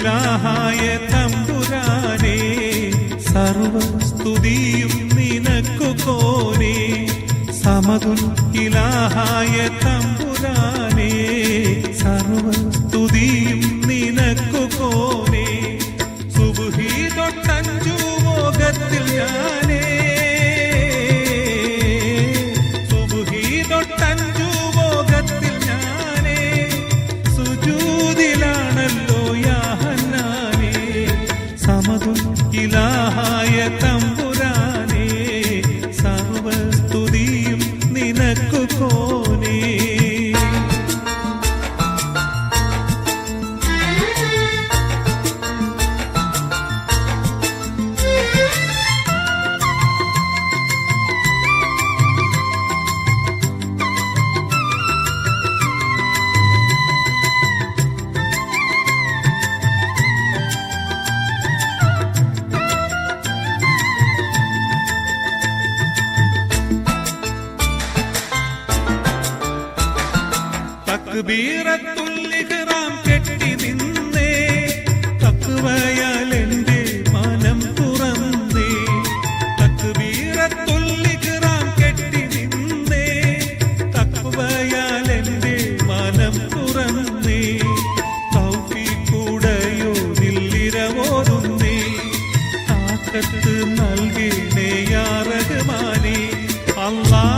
ഇലാഹായ തമ്പുരാനേ സർവസ്തുതിയും നിനക്കു കോനേ സമതുൽ ഇലാഹായ തമ്പുരാനേ സർവസ്തുതിയും നിനക്കു കോനേ സുബ്ഹി തൊട്ടഞ്ചു മോഹത്തിൽ ഞാനേ സുബ്ഹി തൊട്ടഞ്ചു മോഹത്തിൽ ഞാനേ സുജൂദിലാണല്ലോ യാ ഹന്നാനേ സമതുൽ ഇലാഹായ തമ്പുരാനേ സർവസ്തുതിയും നിനക്കു കോനേ തക്ബീറത്തുൽ ഇഹ്റാം കെട്ടി നിന്നേ തഖ്വയാൽ എൻ്റെ മനം തുറന്നേ തക്ബീറത്തുൽ ഇഹ്റാം കെട്ടി നിന്നേ തഖ്വയാൽ എൻ്റെ മനം തുറന്നേ തൗഫീഖുടയോ നില്ലിരവോതുന്നേ താക്കത്ത് നൽകണേ യാ റഹ്മാനേ അല്ലാഹ്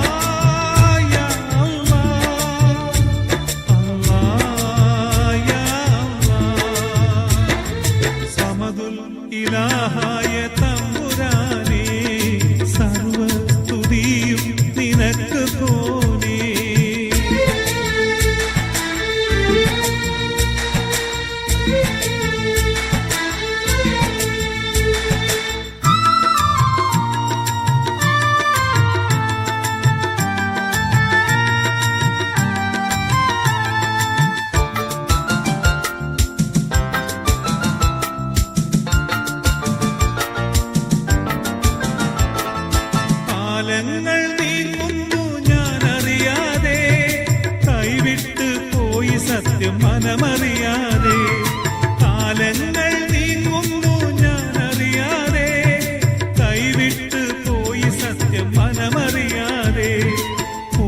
ഇലാഹായ തമ്പുരാനേ സർവസ്തുതിയും നിനക്ക് കോനേ കാലങ്ങൾ നീങ്ങുന്നു ഞാനറിയാതെ കൈവിട്ട് പോയി സത്യം മനമറിയാതെ കാലങ്ങൾ നീങ്ങുന്നു ഞാനറിയാതെ കൈവിട്ട് പോയി സത്യം മനമറിയാതെ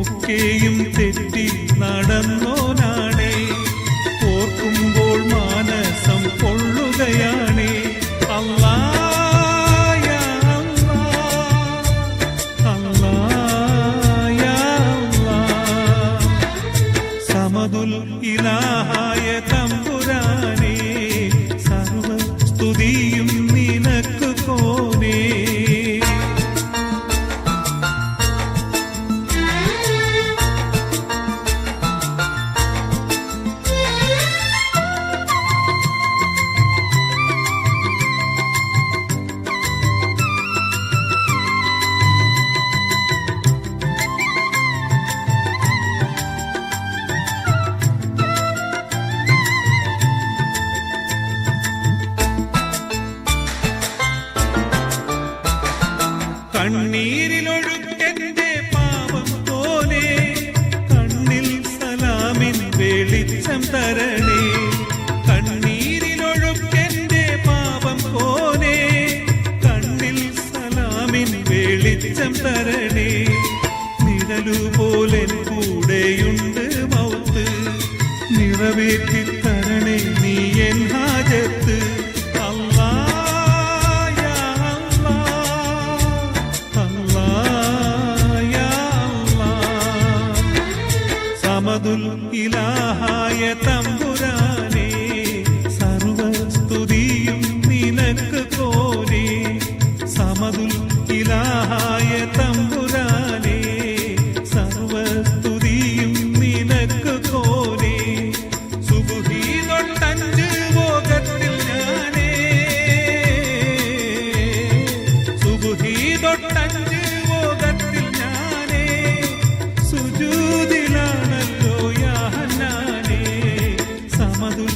ഒക്കെയും തെറ്റി നടന്നോനാണേ ഓർക്കുമ്പോൾ മാനസം കൊള്ളുകയാണേ അല്ലാഹ് സമതുൽ ഇലാഹായ തമ്പുരാനേ സർവസ്തുതിയും നിനക്ക് കോനേ കണ്ണീരിലൊഴുക്കെന്റെ പാപം പോലെ കണ്ണിൽ സലാമിൻ വെളിച്ചം തരണേ കണ്ണീരിലൊഴുക്കെന്റെ പാപം പോലെ കണ്ണിൽ സലാമിൻ വെളിച്ചം തരണേ നിഴലുപോലെ കൂടെയുണ്ട് മൗത്ത് നിറവേറ്റി തരണേ നീ എൻ ഹാജത്ത് സമതുൽ ഇലാഹായ തമ്പുരാനേ സർവസ്തുതിയും നിനക്ക് കോനേ സമതുൽ ഇലാഹായ തമ്പുരാനേ സർവസ്തുതിയും നിനക്ക് കോനേ സുബ്ഹി തൊട്ടഞ്ച് മോഹത്തിൽ ഞാനേ സുബ്ഹി തൊട്ടഞ്ച് മോഹത്തിൽ ഞാനേ സുജൂദിലാണല്ലോ യാ ഹന്നാനേ സമതുൽ